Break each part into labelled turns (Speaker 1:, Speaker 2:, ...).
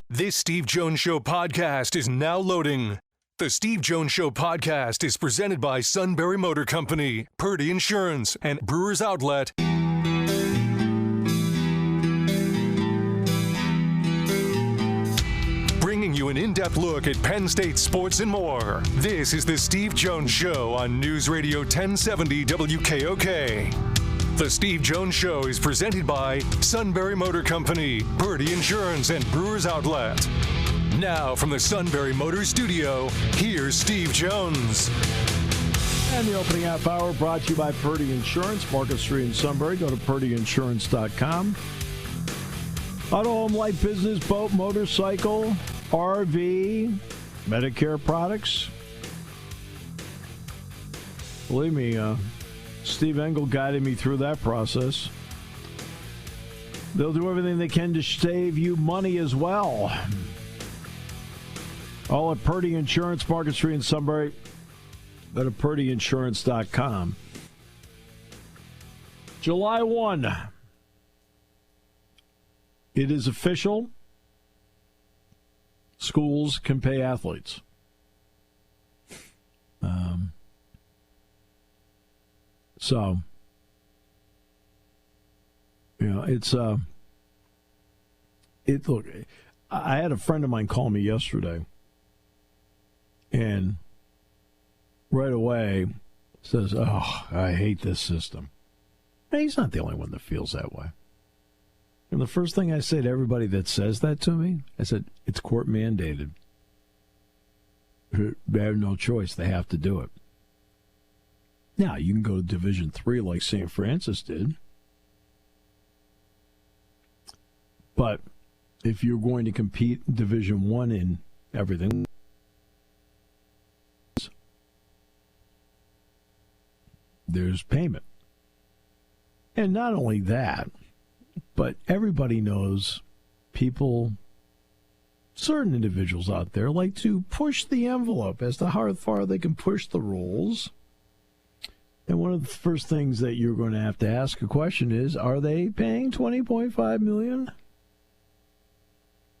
Speaker 1: This Steve Jones Show podcast is now loading. The Steve Jones Show podcast is presented by Sunbury Motor Company, Purdy Insurance, and Brewers Outlet. Bringing you an in-depth look at Penn State sports and more. This is the Steve Jones Show on News Radio 1070 WKOK. The Steve Jones Show is presented by Sunbury Motor Company, Purdy Insurance, and Brewers Outlet. Now from the Sunbury Motors Studio, here's Steve Jones.
Speaker 2: And the opening half hour brought to you by Purdy Insurance, Market Street in Sunbury. Go to purdyinsurance.com. Auto, home, light, business, boat, motorcycle, RV, Medicare products. Believe me, Steve Engel guided me through that process. They'll do everything they can to save you money as well. All at Purdy Insurance, Market Street in Sunbury. Go to purdyinsurance.com. July 1. It is official. Schools can pay athletes. So, you know, look, I had a friend of mine call me yesterday and right away says, "Oh, I hate this system." And he's not the only one that feels that way. And the first thing I say to everybody that says that to me, I said, it's court mandated. They have no choice. They have to do it. Now, you can go to Division III like St. Francis did. But if you're going to compete in Division I in everything, there's payment. And not only that, but everybody knows people, certain individuals out there, like to push the envelope as to how far they can push the rules. And one of the first things that you're going to have to ask a question is, are they paying $20.5 million?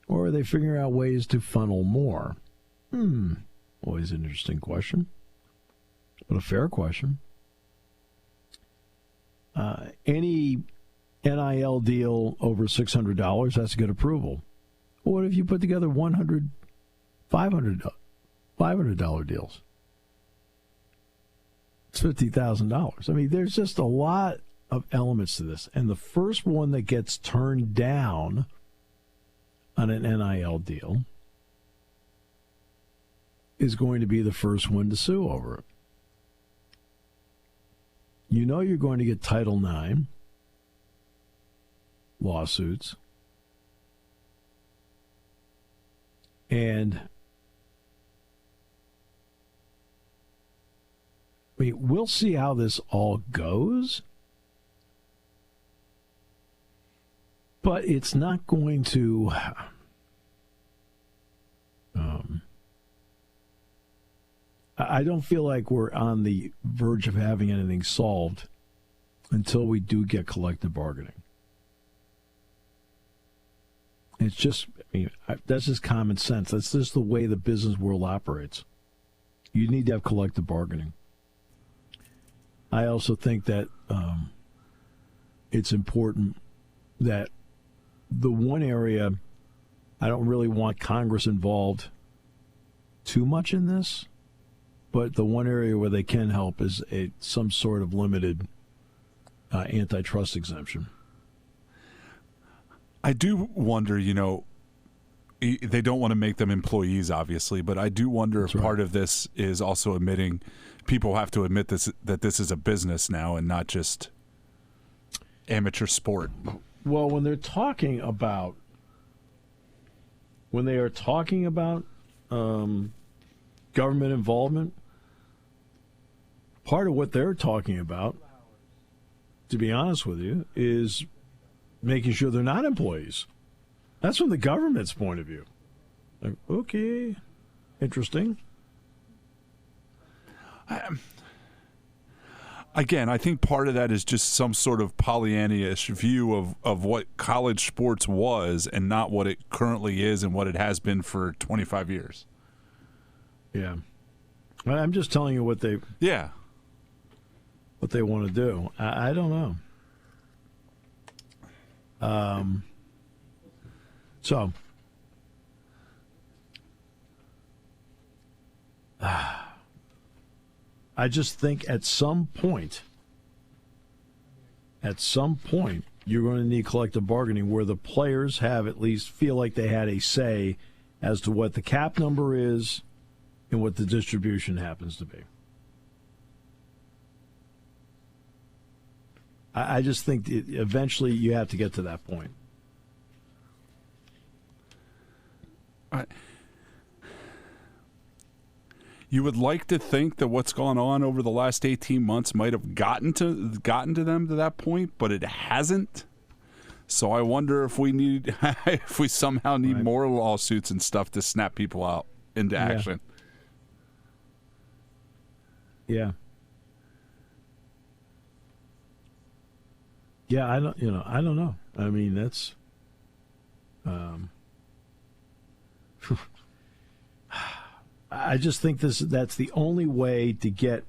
Speaker 2: Or are they figuring out ways to funnel more? Always an interesting question, but a fair question. Any NIL deal over $600 has to get approval. What if you put together $100, $500 deals? It's $50,000. I mean, there's just a lot of elements to this. And the first one that gets turned down on an NIL deal is going to be the first one to sue over it. You know you're going to get Title IX lawsuits. And I mean, we'll see how this all goes, but it's not going to I don't feel like we're on the verge of having anything solved until we do get collective bargaining. It's just, I mean, that's just common sense. That's just the way the business world operates. You need to have collective bargaining. I also think that it's important that the one area I don't really want Congress involved too much in this, but the one area where they can help is some sort of limited antitrust exemption.
Speaker 3: I do wonder, you know, they don't want to make them employees, obviously, but I do wonder if part of this is also admitting people have to admit that this is a business now and not just amateur sport.
Speaker 2: Well, when they are talking about government involvement, part of what they're talking about, to be honest with you, is making sure they're not employees. That's from the government's point of view. Like, okay, interesting.
Speaker 3: Again, I think part of that is just some sort of Pollyanna-ish view of what college sports was and not what it currently is and what it has been for 25 years.
Speaker 2: Yeah. I'm just telling you what they want to do. I don't know. So I just think at some point, you're going to need collective bargaining where the players have at least feel like they had a say as to what the cap number is and what the distribution happens to be. I just think eventually you have to get to that point.
Speaker 3: You would like to think that what's gone on over the last 18 months might have gotten to them to that point, but it hasn't. So I wonder if we somehow need more lawsuits and stuff to snap people out into action.
Speaker 2: Yeah. Yeah, I don't know. I mean, that's I just think that's the only way to get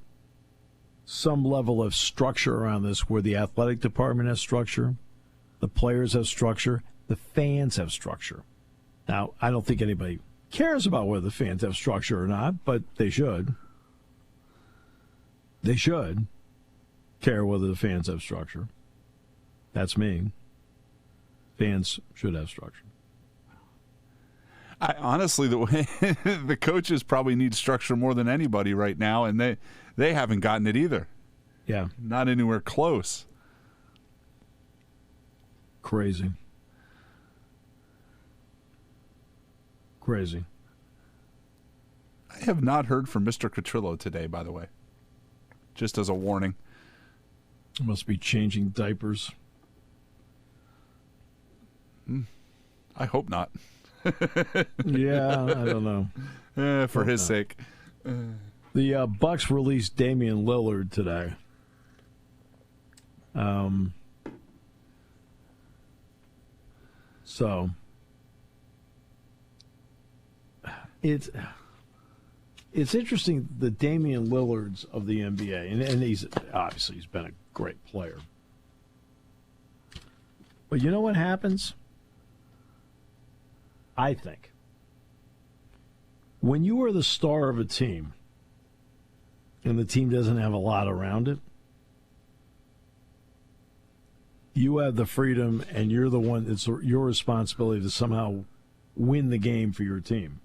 Speaker 2: some level of structure around this, where the athletic department has structure, the players have structure, the fans have structure. Now, I don't think anybody cares about whether the fans have structure or not, but they should. They should care whether the fans have structure. That's me. Fans should have structure.
Speaker 3: Honestly, the way the coaches probably need structure more than anybody right now, and they haven't gotten it either.
Speaker 2: Yeah.
Speaker 3: Not anywhere close.
Speaker 2: Crazy. Crazy.
Speaker 3: I have not heard from Mr. Catrillo today, by the way. Just as a warning.
Speaker 2: Must be changing diapers.
Speaker 3: I hope not.
Speaker 2: Yeah, I don't know.
Speaker 3: For his sake.
Speaker 2: The Bucks released Damian Lillard today. So it's interesting, the Damian Lillards of the NBA, and he's been a great player. But you know what happens? I think when you are the star of a team and the team doesn't have a lot around it, you have the freedom and you're the one, it's your responsibility to somehow win the game for your team.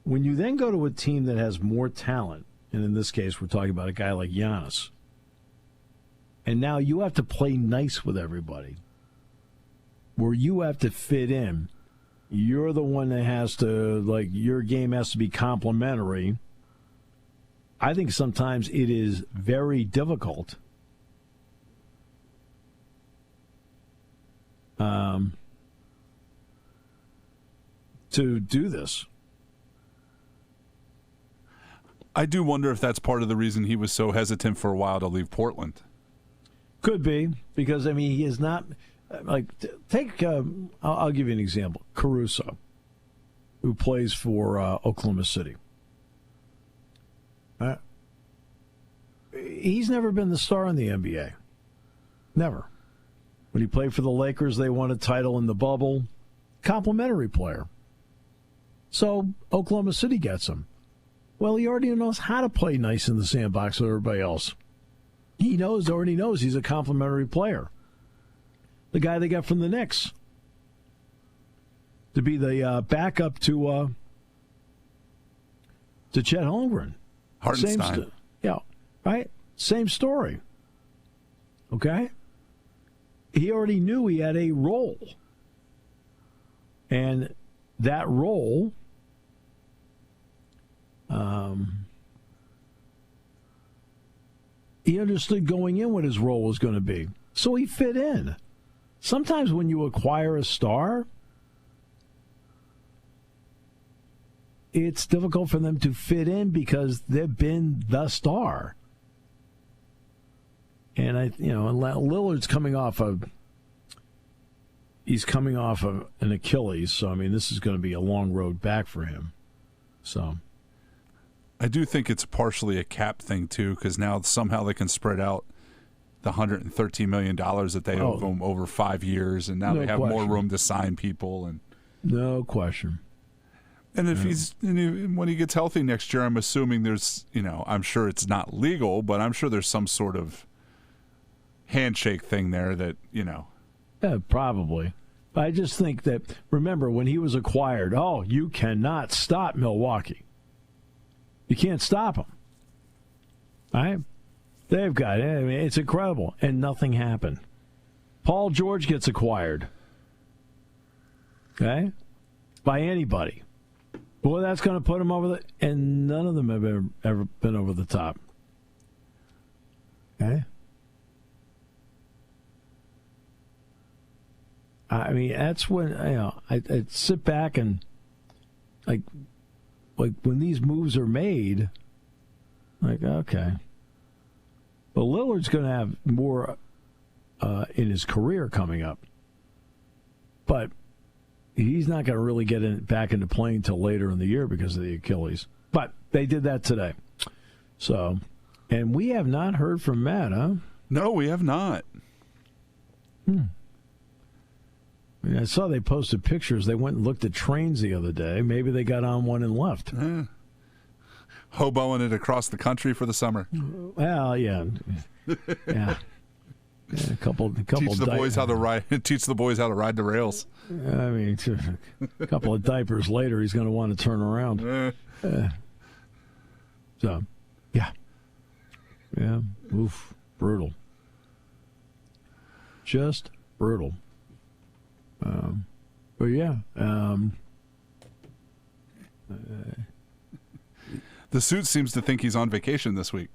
Speaker 2: When you then go to a team that has more talent, and in this case we're talking about a guy like Giannis, and now you have to play nice with everybody, where you have to fit in. You're the one that has to, your game has to be complimentary. I think sometimes it is very difficult to do this.
Speaker 3: I do wonder if that's part of the reason he was so hesitant for a while to leave Portland.
Speaker 2: Could be, because, he is not... I'll give you an example. Caruso, who plays for Oklahoma City. He's never been the star in the NBA. Never. When he played for the Lakers, they won a title in the bubble. Complimentary player. So Oklahoma City gets him. Well, he already knows how to play nice in the sandbox with everybody else. He already knows he's a complimentary player. The guy they got from the Knicks to be the backup to Chet Holmgren.
Speaker 3: Hartenstein.
Speaker 2: Right? Same story. Okay? He already knew he had a role. And that role he understood going in what his role was going to be. So he fit in. Sometimes when you acquire a star, it's difficult for them to fit in because they've been the star. And Lillard's coming off an Achilles, so I mean this is going to be a long road back for him. So
Speaker 3: I do think it's partially a cap thing too, because now somehow they can spread out the $113 million that they owe him over 5 years, and now they have more room to sign people. And
Speaker 2: no question.
Speaker 3: And if when he gets healthy next year, I'm assuming there's, I'm sure it's not legal, but I'm sure there's some sort of handshake thing there that,
Speaker 2: Yeah, probably. But I just think that, remember, when he was acquired, you cannot stop Milwaukee. You can't stop them. All right? They've got it. I mean, it's incredible. And nothing happened. Paul George gets acquired. Okay? By anybody. Boy, that's going to put him over and none of them have ever been over the top. Okay? I mean, that's when I sit back and like when these moves are made, like okay, but Lillard's going to have more in his career coming up, but he's not going to really get back into playing until later in the year because of the Achilles. But they did that today, so and we have not heard from Matt, huh?
Speaker 3: No, we have not.
Speaker 2: I saw they posted pictures. They went and looked at trains the other day. Maybe they got on one and left.
Speaker 3: Hoboing it across the country for the summer.
Speaker 2: Well, yeah. Yeah. A couple
Speaker 3: teach the boys how to ride. Teach the boys how to ride the rails.
Speaker 2: I mean, a couple of diapers later, he's going to want to turn around. So, yeah. Oof, brutal. Just brutal. But yeah,
Speaker 3: the suit seems to think he's on vacation this week.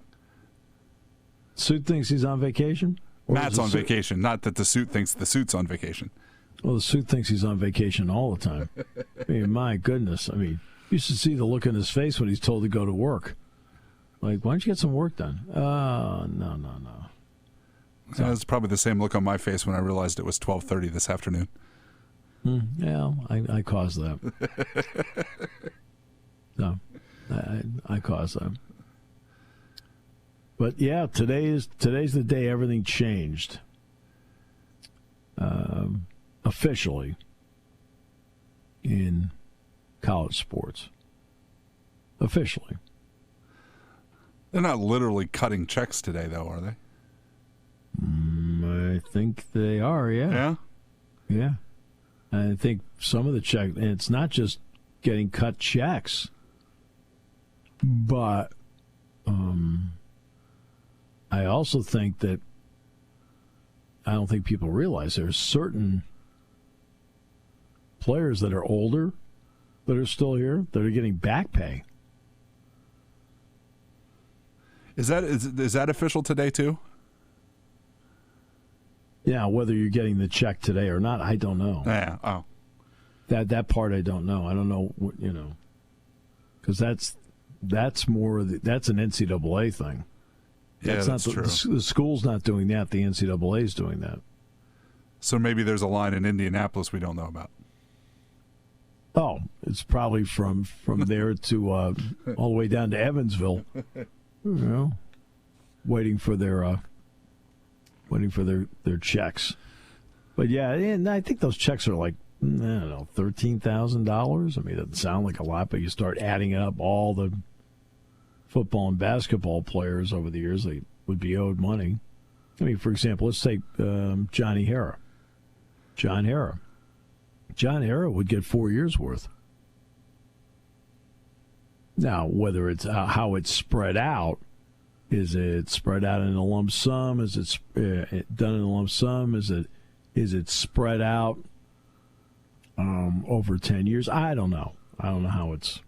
Speaker 2: Suit thinks he's on vacation?
Speaker 3: Matt's on vacation. Not that the suit thinks the suit's on vacation.
Speaker 2: Well, the suit thinks he's on vacation all the time. I mean, my goodness. I mean, you should see the look on his face when he's told to go to work. Like, why don't you get some work done? No.
Speaker 3: So, that was probably the same look on my face when I realized it was 12:30 this afternoon.
Speaker 2: Yeah, I caused that. No, I caused that. But yeah, today's the day everything changed. Officially in college sports. Officially.
Speaker 3: They're not literally cutting checks today, though, are they?
Speaker 2: I think they are, yeah.
Speaker 3: Yeah?
Speaker 2: Yeah. I think some of the checks, and it's not just getting cut checks, but I also think that I don't think people realize there's certain players that are older that are still here that are getting back pay.
Speaker 3: Is that official today too?
Speaker 2: Yeah, whether you're getting the check today or not, I don't know.
Speaker 3: Yeah. Oh.
Speaker 2: That part I don't know. I don't know what, because that's more that's an NCAA thing.
Speaker 3: Yeah, that's
Speaker 2: not
Speaker 3: true.
Speaker 2: The school's not doing that. The NCAA is doing that.
Speaker 3: So maybe there's a line in Indianapolis we don't know about.
Speaker 2: Oh, it's probably from there to all the way down to Evansville. Waiting for their checks. But yeah, and I think those checks are like, I don't know, $13,000. I mean, it doesn't sound like a lot, but you start adding up all the football and basketball players over the years, they would be owed money. I mean, for example, let's take Johnny Harra. John Harra would get 4 years' worth. Now, whether it's how it's spread out, is it spread out in a lump sum? Is it done in a lump sum? Is it spread out over 10 years? I don't know. I don't know how it's.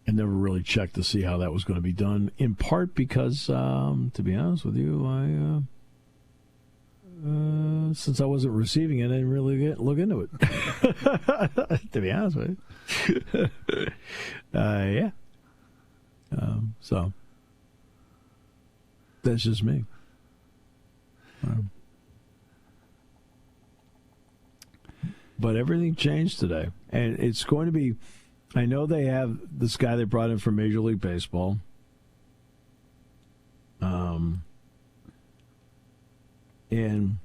Speaker 2: I never really checked to see how that was going to be done. In part because, to be honest with you, I since I wasn't receiving it, I didn't really look into it. To be honest with you, yeah. So, That's just me. But everything changed today. And it's going to be, I know they have this guy they brought in from Major League Baseball. And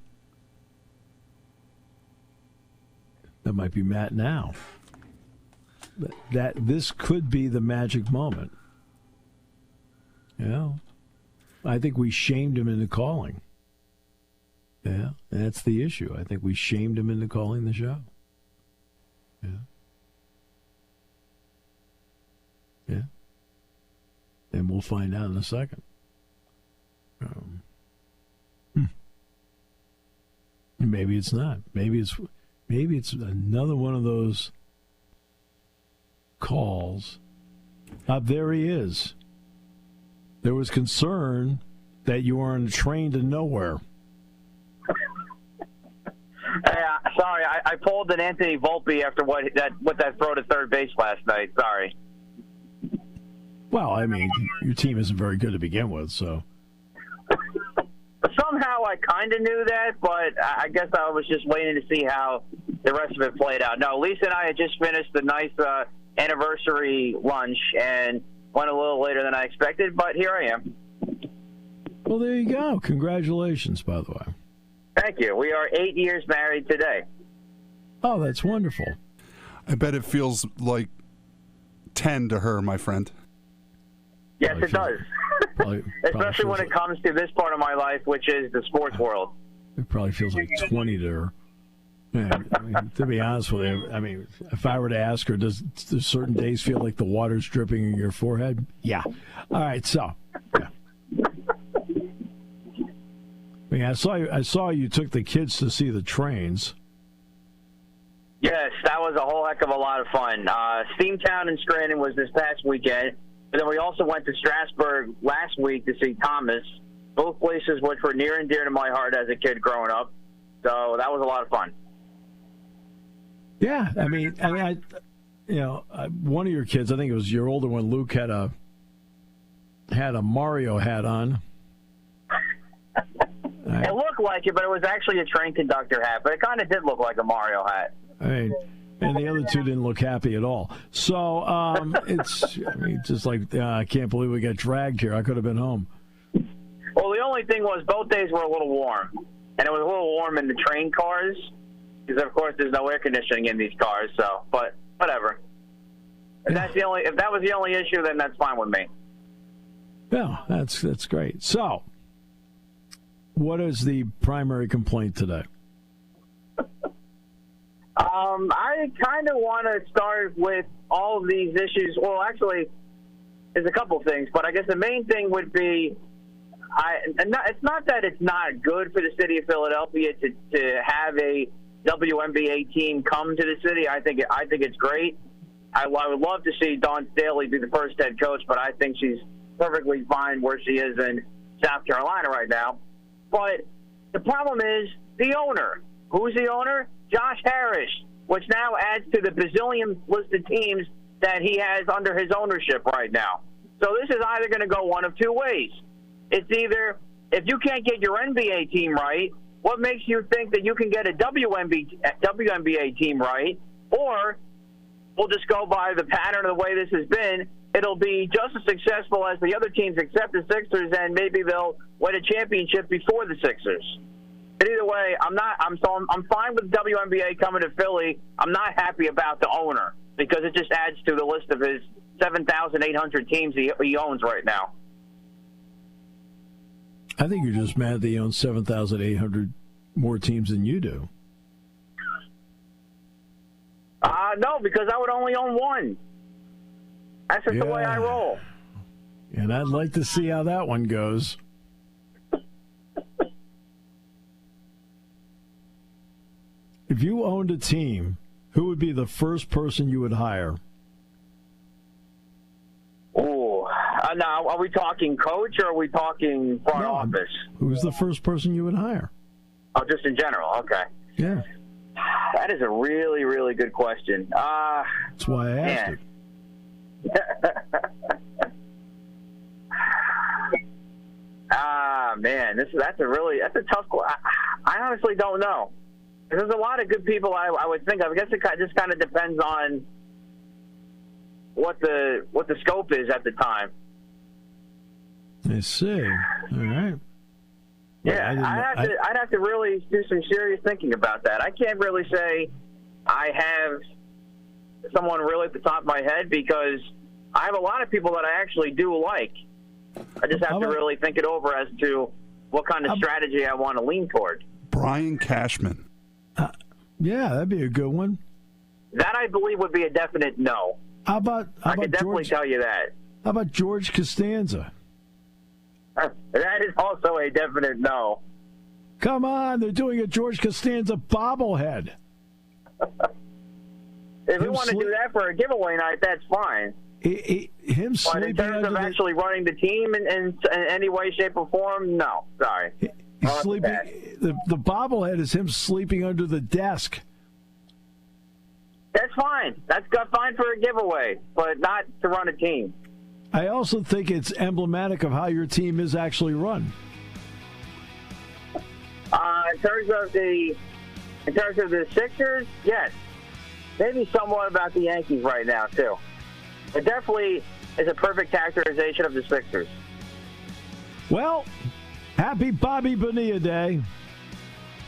Speaker 2: that might be Matt now. That this could be the magic moment. Yeah. I think we shamed him into calling. Yeah, that's the issue. I think we shamed him into calling the show. Yeah. Yeah. And we'll find out in a second. Maybe it's not. Maybe it's another one of those calls. There he is. There was concern that you were on a train to nowhere.
Speaker 4: Sorry, I pulled an Anthony Volpe after what that throw to third base last night. Sorry.
Speaker 2: Well, I mean, your team isn't very good to begin with, so.
Speaker 4: Somehow I kind of knew that, but I guess I was just waiting to see how the rest of it played out. No, Lisa and I had just finished a nice anniversary lunch and went a little later than I expected, but here I am.
Speaker 2: Well, there you go. Congratulations, by the way.
Speaker 4: Thank you. We are 8 years married today.
Speaker 2: Oh, that's wonderful.
Speaker 3: I bet it feels like 10 to her, my friend.
Speaker 4: Yes, it does. Especially when it comes to this part of my life, which is the sports world.
Speaker 2: It probably feels like 20 to her. Yeah, I mean, to be honest with you, I mean, if I were to ask her, does certain days feel like the water's dripping in your forehead? Yeah. All right, so. Yeah. I mean, I saw you took the kids to see the trains.
Speaker 4: Yes, that was a whole heck of a lot of fun. Steamtown and Scranton was this past weekend. But then we also went to Strasburg last week to see Thomas, both places which were near and dear to my heart as a kid growing up. So that was a lot of fun.
Speaker 2: Yeah, I mean, one of your kids, I think it was your older one, Luke, had a Mario hat on.
Speaker 4: It looked like it, but it was actually a train conductor hat. But it kind of did look like a Mario hat.
Speaker 2: I mean, and the other two didn't look happy at all. So it's, I mean, just like, I can't believe we got dragged here. I could have been home.
Speaker 4: Well, the only thing was both days were a little warm. And it was a little warm in the train cars because, of course, there's no air conditioning in these cars. So, but whatever. If that was the only issue, then that's fine with me.
Speaker 2: Yeah, that's great. So, what is the primary complaint today?
Speaker 4: I kind of want to start with all of these issues. Well, actually, there's a couple things, but I guess the main thing would be, it's not that it's not good for the city of Philadelphia to have a WNBA team come to the city. I think it's great. I would love to see Dawn Staley be the first head coach, but I think she's perfectly fine where she is in South Carolina right now. But the problem is the owner. Who's the owner? Josh Harris, which now adds to the bazillion list of teams that he has under his ownership right now. So this is either going to go one of two ways. It's either, if you can't get your NBA team right, what makes you think that you can get a WNBA team right? Or we'll just go by the pattern of the way this has been. It'll be just as successful as the other teams except the Sixers, and maybe they'll win a championship before the Sixers. But either way, I'm fine with WNBA coming to Philly. I'm not happy about the owner because it just adds to the list of his 7,800 teams he owns right now.
Speaker 2: I think you're just mad that he owns 7,800 more teams than you do.
Speaker 4: No, because I would only own one. That's just the way I roll.
Speaker 2: And I'd like to see how that one goes. If you owned a team, who would be the first person you would hire?
Speaker 4: Oh, now are we talking coach or are we talking front office?
Speaker 2: Who's the first person you would hire?
Speaker 4: Oh, just in general. Okay.
Speaker 2: Yeah.
Speaker 4: That is a really, really good question.
Speaker 2: That's why I asked it.
Speaker 4: Man, that's a tough question. I honestly don't know. There's a lot of good people I would think of. I guess it just kind of depends on what the scope is at the time.
Speaker 2: I see. All right.
Speaker 4: Yeah, I'd have to really do some serious thinking about that. I can't really say I have someone really at the top of my head because I have a lot of people that I actually do like. I just have to really think it over as to what kind of strategy I want to lean toward.
Speaker 3: Brian Cashman.
Speaker 2: Yeah, that'd be a good one.
Speaker 4: That I believe would be a definite no.
Speaker 2: I
Speaker 4: can definitely tell you that.
Speaker 2: How about George Costanza?
Speaker 4: That is also a definite no.
Speaker 2: Come on, they're doing a George Costanza bobblehead.
Speaker 4: If we want to do that for a giveaway night, that's fine.
Speaker 2: Him sleeping
Speaker 4: but in terms of actually running the team in any way, shape, or form, no. Sorry.
Speaker 2: He's sleeping. The bobblehead is him sleeping under the desk.
Speaker 4: That's fine. That's fine for a giveaway, but not to run a team.
Speaker 2: I also think it's emblematic of how your team is actually run.
Speaker 4: In terms of the Sixers, yes. Maybe somewhat about the Yankees right now, too. It definitely is a perfect characterization of the Sixers.
Speaker 2: Well, happy Bobby Bonilla Day.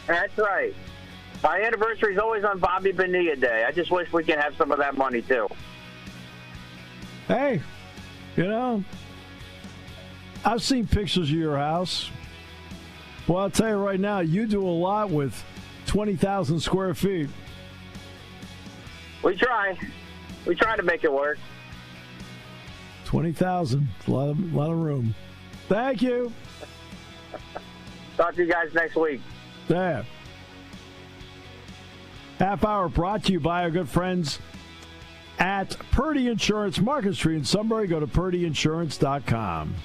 Speaker 4: That's right. My anniversary is always on Bobby Bonilla Day. I just wish we could have some of that money, too.
Speaker 2: Hey, I've seen pictures of your house. Well, I'll tell you right now, you do a lot with 20,000 square feet.
Speaker 4: We try. We try to make it work.
Speaker 2: 20,000. A lot of room. Thank you.
Speaker 4: Talk to you guys next week.
Speaker 2: Yeah. Half hour brought to you by our good friends at Purdy Insurance, Market Street in Sunbury. Go to purdyinsurance.com.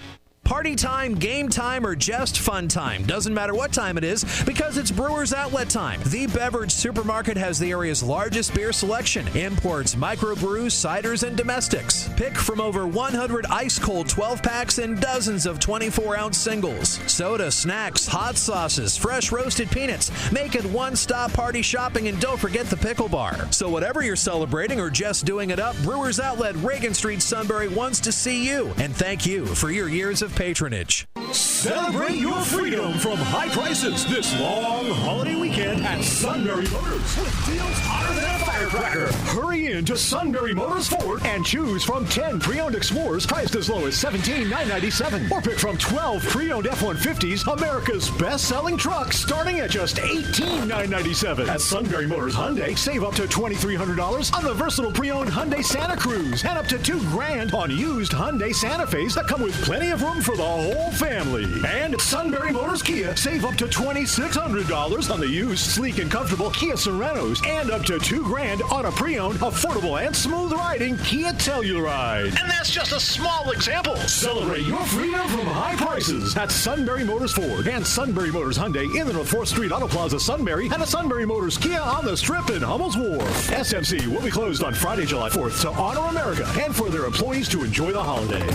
Speaker 5: Party time, game time, or just fun time. Doesn't matter what time it is because it's Brewers Outlet time. The Beverage Supermarket has the area's largest beer selection. Imports, microbrews, ciders, and domestics. Pick from over 100 ice-cold 12-packs and dozens of 24-ounce singles. Soda, snacks, hot sauces, fresh roasted peanuts. Make it one-stop party shopping, and don't forget the pickle bar. So whatever you're celebrating or just doing it up, Brewers Outlet, Reagan Street, Sunbury wants to see you. And thank you for your years of patronage.
Speaker 6: Celebrate your freedom from high prices this long holiday weekend at Sunbury Motors with deals hotter than a firecracker. Hurry in to Sunbury Motors Ford and choose from 10 pre-owned Explorers priced as low as $17,997, or pick from 12 pre-owned F-150s, America's best-selling truck, starting at just $18,997. At Sunbury Motors Hyundai, save up to $2,300 on the versatile pre-owned Hyundai Santa Cruz and up to $2,000 on used Hyundai Santa Fe's that come with plenty of room for the whole family. And at Sunbury Motors Kia, save up to $2,600 on the used, sleek, and comfortable Kia Sorentos, and up to $2,000 on a pre-owned, affordable, and smooth-riding Kia Telluride. And that's just a small example. Celebrate your freedom from high prices at Sunbury Motors Ford and Sunbury Motors Hyundai in the North 4th Street Auto Plaza, Sunbury, and a Sunbury Motors Kia on the Strip in Hummel's Wharf. SMC will be closed on Friday, July 4th to honor America and for their employees to enjoy the holiday.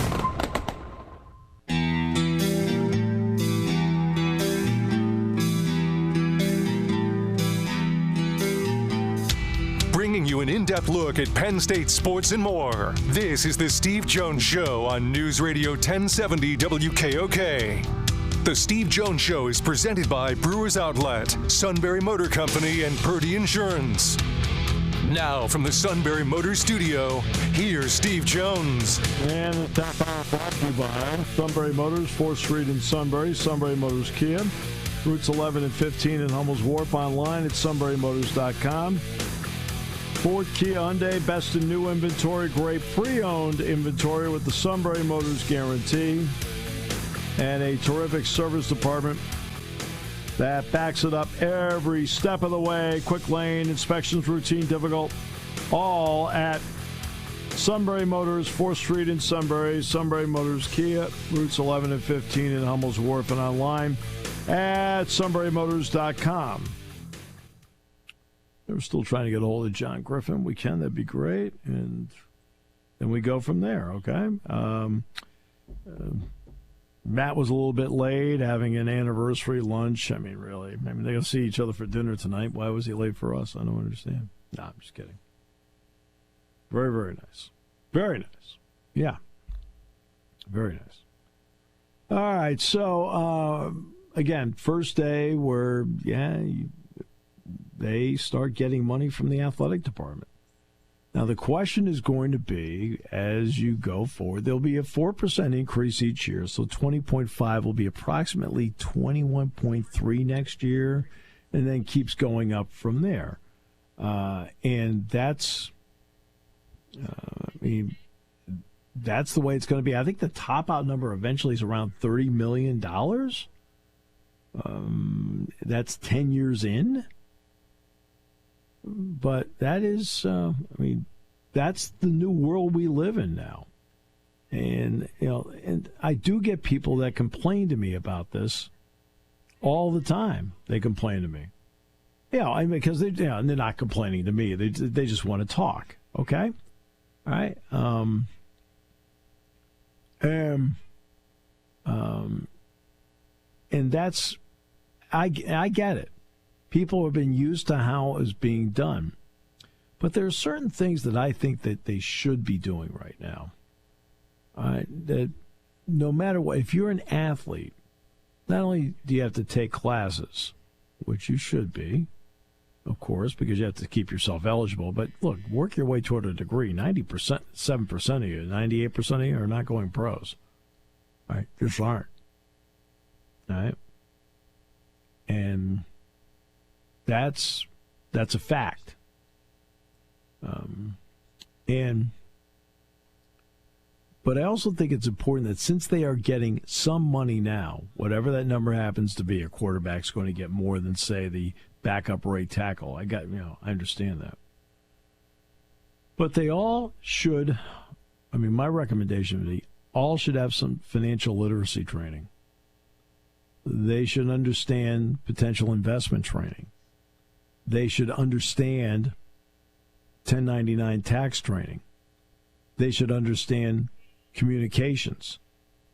Speaker 1: Bringing you an in-depth look at Penn State sports and more. This is the Steve Jones Show on News Radio 1070 WKOK. The Steve Jones Show is presented by Brewers Outlet, Sunbury Motor Company, and Purdy Insurance. Now, from the Sunbury Motors Studio, here's Steve Jones.
Speaker 2: And the top hour brought to you by Sunbury Motors, 4th Street in Sunbury, Sunbury Motors Kia, routes 11 and 15 in Hummel's Wharf, online at sunburymotors.com. Ford, Kia, Hyundai, best in new inventory, great pre-owned inventory with the Sunbury Motors guarantee, and a terrific service department that backs it up every step of the way. Quick lane, inspections, routine, difficult, all at Sunbury Motors, 4th Street in Sunbury, Sunbury Motors Kia, routes 11 and 15 in Hummel's Wharf, and online at sunburymotors.com. We're still trying to get a hold of John Griffin. We can. That'd be great. And then we go from there, okay? Matt was a little bit late, having an anniversary lunch. I mean, really. I mean, they're going to see each other for dinner tonight. Why was he late for us? I don't understand. No, I'm just kidding. Very, very nice. Very nice. Yeah. Very nice. All right. So, again, first day where, they start getting money from the athletic department. Now, the question is going to be, as you go forward, there'll be a 4% increase each year. So 20.5 will be approximately 21.3 next year, and then keeps going up from there. And that's, that's the way it's going to be. I think the top out number eventually is around $30 million. That's 10 years in. But that is, that's the new world we live in now. And, and I do get people that complain to me about this all the time. They complain to me. Because they're not complaining to me. They just want to talk. Okay? All right? And that's, I get it. People have been used to how it's being done. But there are certain things that I think that they should be doing right now. That no matter what, if you're an athlete, not only do you have to take classes, which you should be, of course, because you have to keep yourself eligible, but look, work your way toward a degree. 90%, 7% of you, 98% of you are not going pros. All right? Just aren't. All right? And that's a fact. But I also think it's important that since they are getting some money now, whatever that number happens to be, a quarterback's going to get more than, say, the backup right tackle. I understand that. But they all should, my recommendation would be, all should have some financial literacy training. They should understand potential investment training. They should understand 1099 tax training. They should understand communications,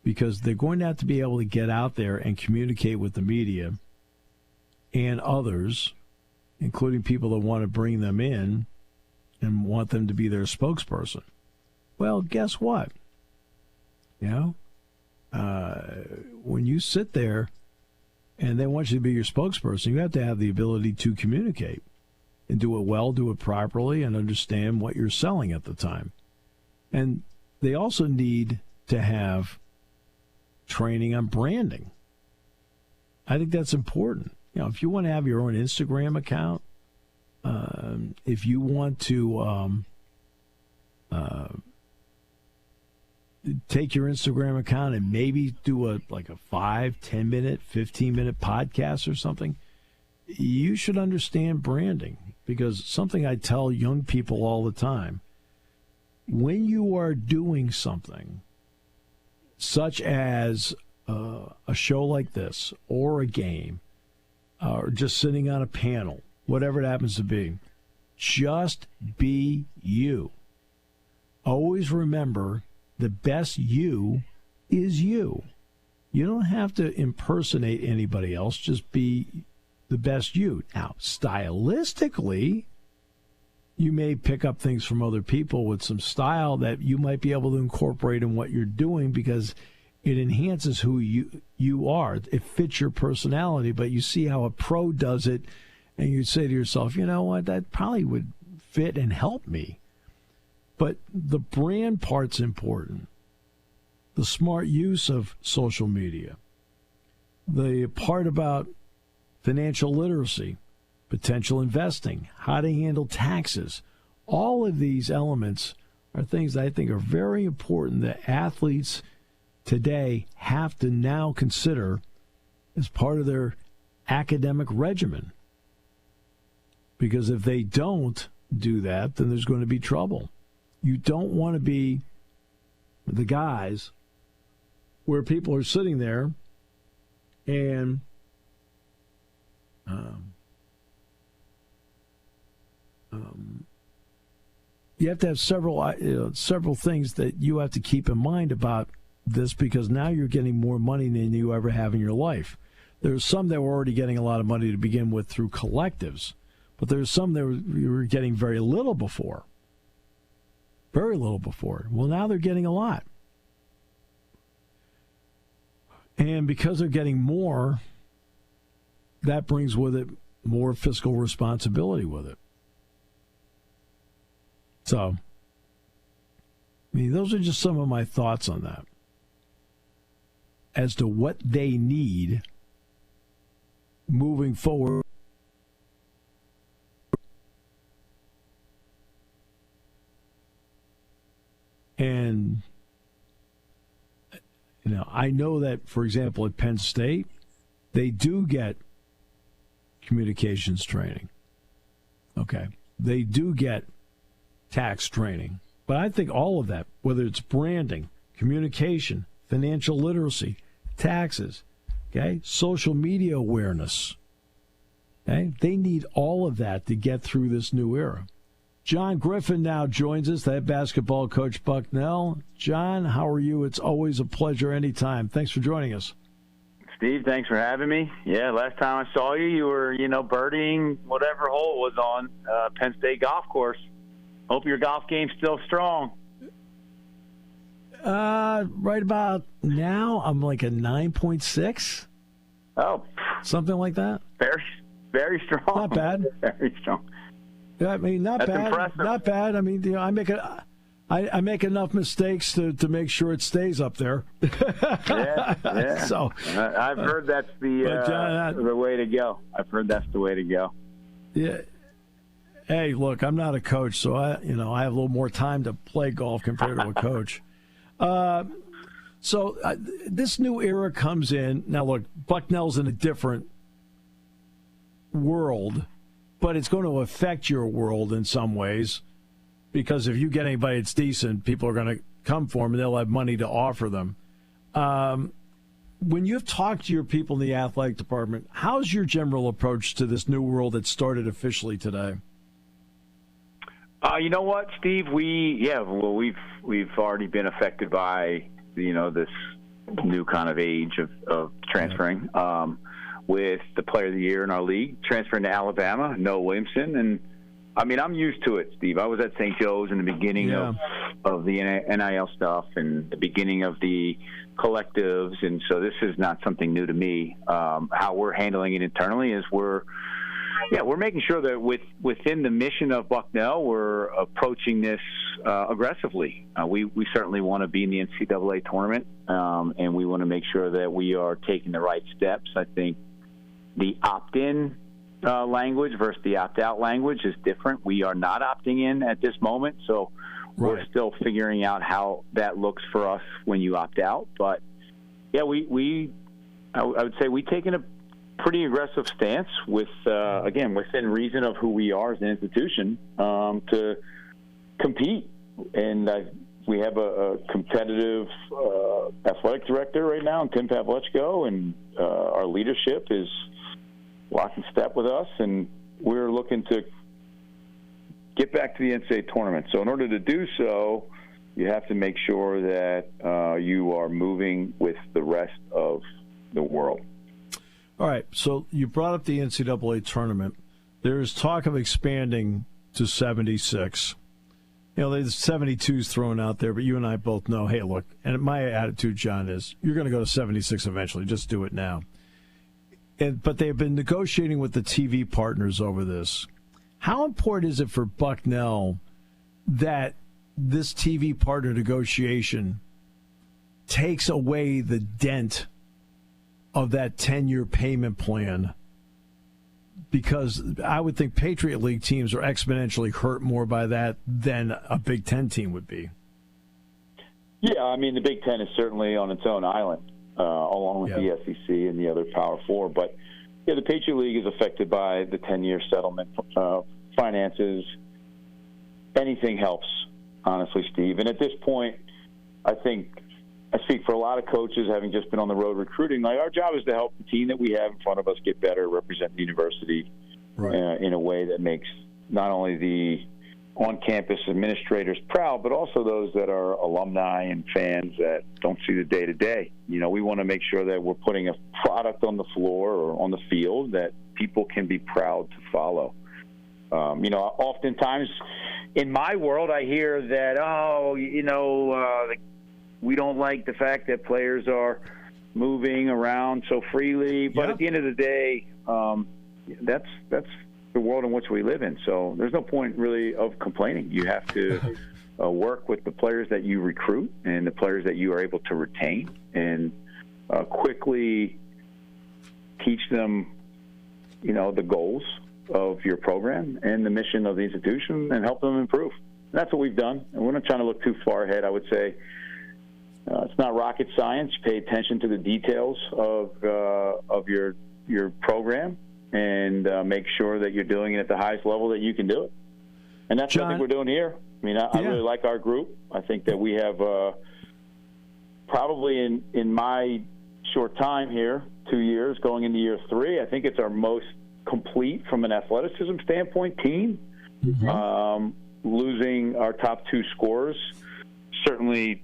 Speaker 2: because they're going to have to be able to get out there and communicate with the media and others, including people that want to bring them in and want them to be their spokesperson. Well, guess what? When you sit there and they want you to be your spokesperson, you have to have the ability to communicate and do it well, do it properly, and understand what you're selling at the time. And they also need to have training on branding. I think that's important. If you want to have your own Instagram account, if you want to take your Instagram account and maybe do a 5, 10 minute, 15 minute podcast or something, you should understand branding, because something I tell young people all the time, when you are doing something such as a show like this or a game or just sitting on a panel, whatever it happens to be, just be you. Always remember, the best you is you. You don't have to impersonate anybody else. Just be the best you. Now, stylistically, you may pick up things from other people with some style that you might be able to incorporate in what you're doing, because it enhances who you are. It fits your personality, but you see how a pro does it, and you say to yourself, you know what, that probably would fit and help me. But the brand part's important. The smart use of social media. The part about financial literacy, potential investing, how to handle taxes. All of these elements are things that I think are very important that athletes today have to now consider as part of their academic regimen. Because if they don't do that, then there's going to be trouble. You don't want to be the guys where people are sitting there and you have to have several things that you have to keep in mind about this because now you're getting more money than you ever have in your life. There's some that were already getting a lot of money to begin with through collectives, but there's some that you were getting very little before. Very little before. Well, now they're getting a lot. And because they're getting more, that brings with it more fiscal responsibility with it. So, I mean, those are just some of my thoughts on that. As to what they need moving forward. And, I know that, for example, at Penn State, they do get communications training. Okay. They do get tax training. But I think all of that, whether it's branding, communication, financial literacy, taxes, okay, social media awareness, okay, they need all of that to get through this new era. John Griffin now joins us, the head basketball coach, Bucknell. John, how are you? It's always a pleasure anytime. Thanks for joining us.
Speaker 7: Steve, thanks for having me. Yeah, last time I saw you, you were, birdieing whatever hole it was on Penn State golf course. Hope your golf game's still strong.
Speaker 2: Right about now, I'm like a 9.6.
Speaker 7: Oh.
Speaker 2: Something like that.
Speaker 7: Very, very strong.
Speaker 2: Not bad.
Speaker 7: Very strong.
Speaker 2: Yeah, I mean, not
Speaker 7: That's
Speaker 2: bad.
Speaker 7: Impressive.
Speaker 2: Not bad. I mean, I make enough mistakes to make sure it stays up there.
Speaker 7: Yeah.
Speaker 2: So
Speaker 7: I've heard that's the way to go. I've heard that's the way to go.
Speaker 2: Yeah. Hey, look, I'm not a coach, so I have a little more time to play golf compared to a coach. So this new era comes in. Now, look, Bucknell's in a different world, but it's going to affect your world in some ways because if you get anybody that's decent, people are going to come for them and they'll have money to offer them. When you've talked to your people in the athletic department, how's your general approach to this new world that started officially today?
Speaker 7: You know what, Steve? We've already been affected by this new kind of age of transferring. With the Player of the Year in our league transferring to Alabama, Noah Williamson, and I mean I'm used to it, Steve. I was at St. Joe's in the beginning of the NIL stuff and the beginning of the collectives, and so this is not something new to me. How we're handling it internally is we're making sure that within the mission of Bucknell, we're approaching this aggressively. We certainly want to be in the NCAA tournament, and we want to make sure that we are taking the right steps. I think the opt-in language versus the opt-out language is different. We are not opting in at this moment, so we're still figuring out how that looks for us when you opt out. But, yeah, I would say we've taken a pretty aggressive stance with, again, within reason of who we are as an institution to compete. And we have a competitive athletic director right now, Tim Pavlichko, and our leadership is lock in step with us, and we're looking to get back to the NCAA tournament. So in order to do so, you have to make sure that you are moving with the rest of the world.
Speaker 2: All right, so you brought up the NCAA tournament. There is talk of expanding to 76. There's 72s thrown out there, but you and I both know, hey, look, and my attitude, John, is you're going to go to 76 eventually. Just do it now. But they've been negotiating with the TV partners over this. How important is it for Bucknell that this TV partner negotiation takes away the dent of that 10-year payment plan? Because I would think Patriot League teams are exponentially hurt more by that than a Big Ten team would be.
Speaker 7: Yeah, I mean, the Big Ten is certainly on its own island, along with the SEC and the other Power Four. But, the Patriot League is affected by the 10-year settlement finances. Anything helps, honestly, Steve. And at this point, I think I speak for a lot of coaches, having just been on the road recruiting. Our job is to help the team that we have in front of us get better, represent the university in a way that makes not only the on-campus administrators proud, but also those that are alumni and fans that don't see the day-to-day. We want to make sure that we're putting a product on the floor or on the field that people can be proud to follow. Oftentimes in my world, I hear that, we don't like the fact that players are moving around so freely. But at the end of the day, that's the world in which we live in. So there's no point really of complaining. You have to work with the players that you recruit and the players that you are able to retain, and quickly teach them, the goals of your program and the mission of the institution, and help them improve. And that's what we've done. And we're not trying to look too far ahead. I would say it's not rocket science. Pay attention to the details of your program, and make sure that you're doing it at the highest level that you can do it. And that's what I think we're doing here. I really like our group. I think that we have probably in my short time here, 2 years going into year 3, I think it's our most complete from an athleticism standpoint team. Losing our top 2 scorers, certainly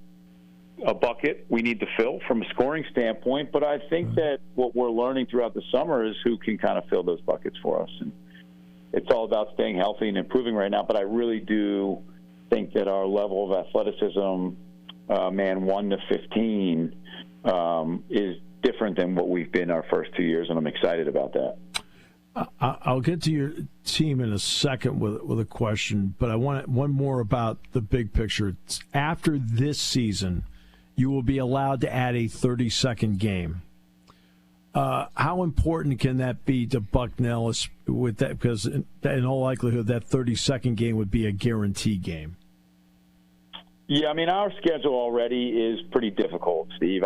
Speaker 7: a bucket we need to fill from a scoring standpoint, but I think that what we're learning throughout the summer is who can kind of fill those buckets for us. And it's all about staying healthy and improving right now, but I really do think that our level of athleticism, 1 to 15, is different than what we've been our first 2 years, and I'm excited about that.
Speaker 2: I'll get to your team in a second with a question, but I want one more about the big picture. After this season, you will be allowed to add a 30-second game. How important can that be to Bucknell with that? Because in all likelihood, that 30-second game would be a guarantee game.
Speaker 7: Yeah, our schedule already is pretty difficult, Steve.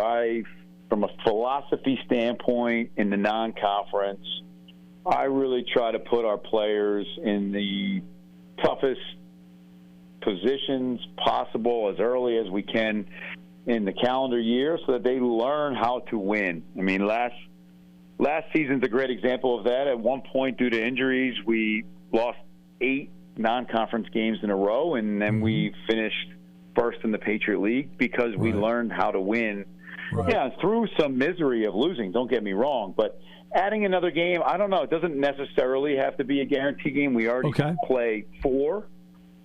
Speaker 7: From a philosophy standpoint in the non-conference, I really try to put our players in the toughest positions possible as early as we can in the calendar year so that they learn how to win. Last season's a great example of that. At one point, due to injuries, we lost 8 non-conference games in a row, and then we finished first in the Patriot League because we learned how to win. Yeah, through some misery of losing, don't get me wrong, but adding another game, I don't know. It doesn't necessarily have to be a guarantee game. We already play 4,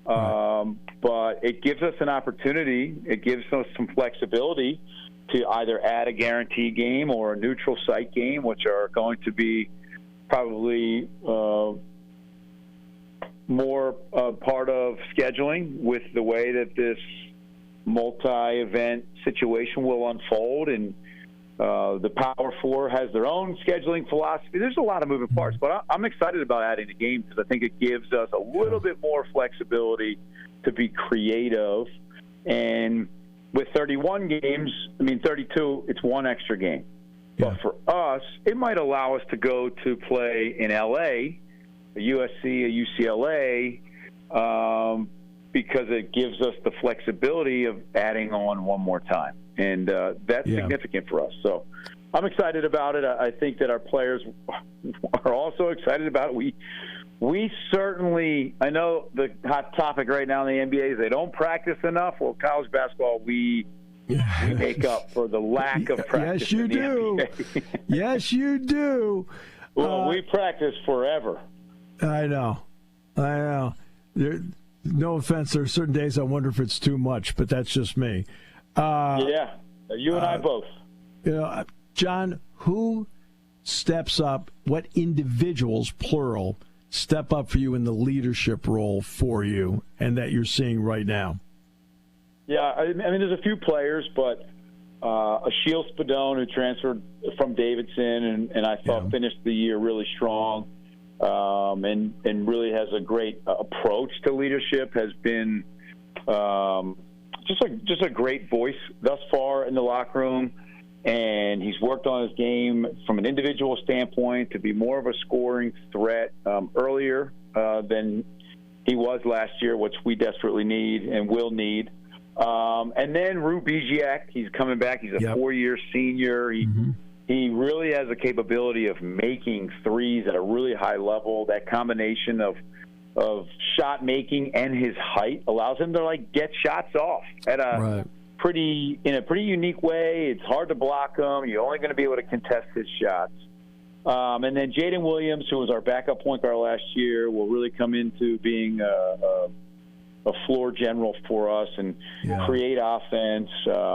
Speaker 7: but it gives us an opportunity. It gives us some flexibility to either add a guarantee game or a neutral site game, which are going to be probably more part of scheduling with the way that this multi-event situation will unfold. And the Power Four has their own scheduling philosophy. There's a lot of moving parts, but I'm excited about adding the game because I think it gives us a little bit more flexibility to be creative. And with 31 games, 32, it's one extra game. Yeah. But for us, it might allow us to go to play in L.A., a USC, a UCLA, because it gives us the flexibility of adding on one more time. And that's significant for us. So I'm excited about it. I think that our players are also excited about it. We certainly, I know the hot topic right now in the NBA is they don't practice enough. Well, college basketball, we make up for the lack of practice.
Speaker 2: Yes, you do. Yes, you do.
Speaker 7: Well, we practice forever.
Speaker 2: I know. No offense, there are certain days I wonder if it's too much, but that's just me.
Speaker 7: You and I both.
Speaker 2: John, who steps up, what individuals, plural, step up for you in the leadership role for you and that you're seeing right now?
Speaker 7: Yeah, there's a few players, but Achille Spadone, who transferred from Davidson and I thought finished the year really strong and really has a great approach to leadership, has been just a great voice thus far in the locker room. And he's worked on his game from an individual standpoint to be more of a scoring threat earlier than he was last year, which we desperately need and will need. And then Rue Biziak, he's coming back. He's a 4-year senior. He really has a capability of making threes at a really high level. That combination of of shot making and his height allows him to get shots off at a pretty unique way. It's hard to block him. You're only going to be able to contest his shots. And then Jaden Williams, who was our backup point guard last year, will really come into being a floor general for us and create offense.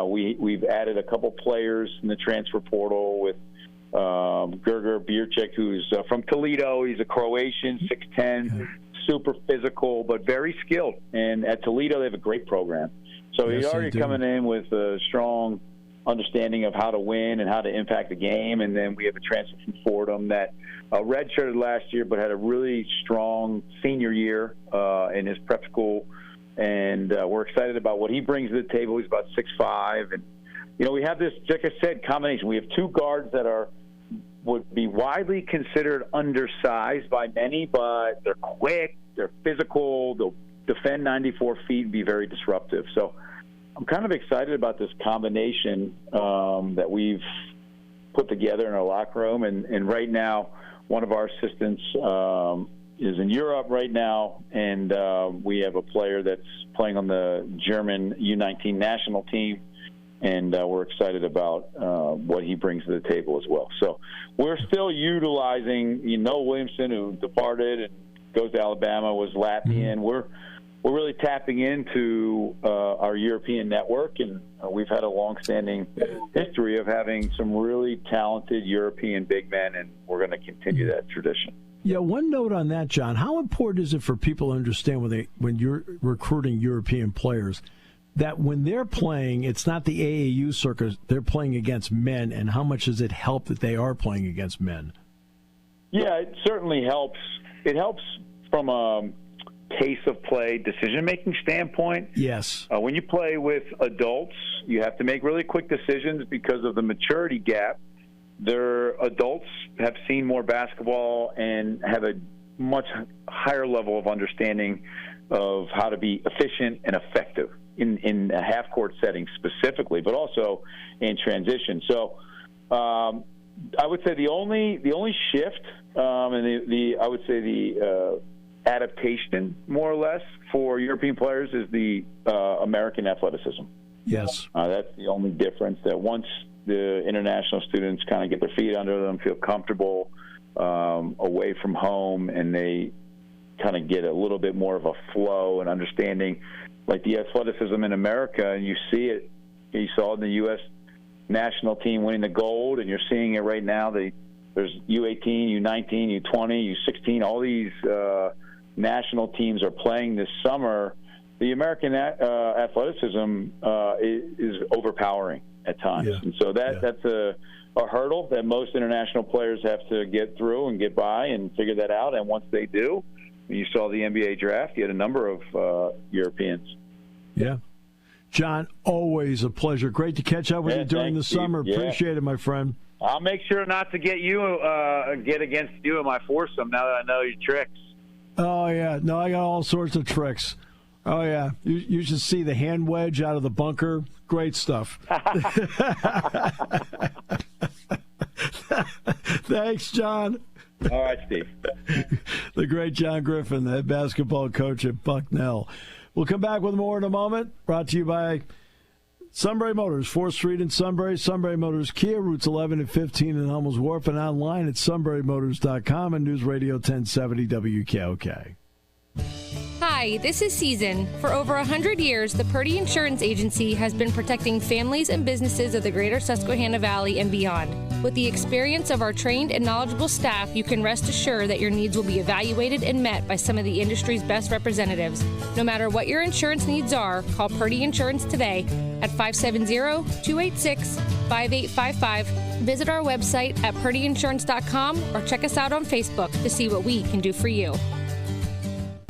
Speaker 7: We've added a couple players in the transfer portal with Gerger Bierchik, who's from Toledo. He's a Croatian, 6'10", super physical, but very skilled. And at Toledo, they have a great program. So he's already coming in with a strong understanding of how to win and how to impact the game. And then we have a transfer from Fordham that redshirted last year but had a really strong senior year in his prep school. And we're excited about what he brings to the table. He's about 6'5". And, we have this, like I said, combination. We have two guards that would be widely considered undersized by many, but they're quick, they're physical, they'll defend 94 feet and be very disruptive. So I'm kind of excited about this combination that we've put together in our locker room. And right now, one of our assistants is in Europe right now, and we have a player that's playing on the German U19 national team, and we're excited about what he brings to the table as well. So we're still utilizing, Williamson, who departed and goes to Alabama, was Latvian. We're really tapping into our European network, and we've had a long-standing history of having some really talented European big men, and we're going to continue that tradition.
Speaker 2: Yeah, one note on that, John. How important is it for people to understand when you're recruiting European players that when they're playing, it's not the AAU circuit, they're playing against men, and how much does it help that they are playing against men?
Speaker 7: Yeah, it certainly helps. It helps from a pace of play, decision-making standpoint.
Speaker 2: Yes.
Speaker 7: When you play with adults, you have to make really quick decisions because of the maturity gap. Their adults have seen more basketball and have a much higher level of understanding of how to be efficient and effective in a half-court setting specifically, but also in transition. So I would say the only shift and I would say the adaptation, more or less, for European players is the American athleticism.
Speaker 2: Yes.
Speaker 7: That's the only difference, that once the international students kind of get their feet under them, feel comfortable away from home, and they kind of get a little bit more of a flow and understanding, like the athleticism in America, and you see it. You saw it in the U.S. national team winning the gold, and you're seeing it right now. There's U18, U19, U20, U16, all these national teams are playing this summer. The American athleticism is overpowering at times. Yeah. And so that's a hurdle that most international players have to get through and get by and figure that out. And once they do, you saw the NBA draft, you had a number of Europeans.
Speaker 2: Yeah. John, always a pleasure. Great to catch up with you during the summer. Yeah. Appreciate it, my friend.
Speaker 7: I'll make sure not to get against you in my foursome now that I know your tricks.
Speaker 2: Oh, yeah. No, I got all sorts of tricks. Oh, yeah. You should see the hand wedge out of the bunker. Great stuff. Thanks, John.
Speaker 7: All right, Steve.
Speaker 2: The great John Griffin, the head basketball coach at Bucknell. We'll come back with more in a moment. Brought to you by Sunbury Motors, 4th Street in Sunbury. Sunbury Motors Kia, routes 11 and 15 in Hummels Wharf, and online at sunburymotors.com and News Radio 1070 WKOK.
Speaker 8: Hi, this is Season. For over 100 years, the Purdy Insurance Agency has been protecting families and businesses of the greater Susquehanna Valley and beyond. With the experience of our trained and knowledgeable staff, you can rest assured that your needs will be evaluated and met by some of the industry's best representatives. No matter what your insurance needs are, call Purdy Insurance today at 570-286-5855. Visit our website at purdyinsurance.com or check us out on Facebook to see what we can do for you.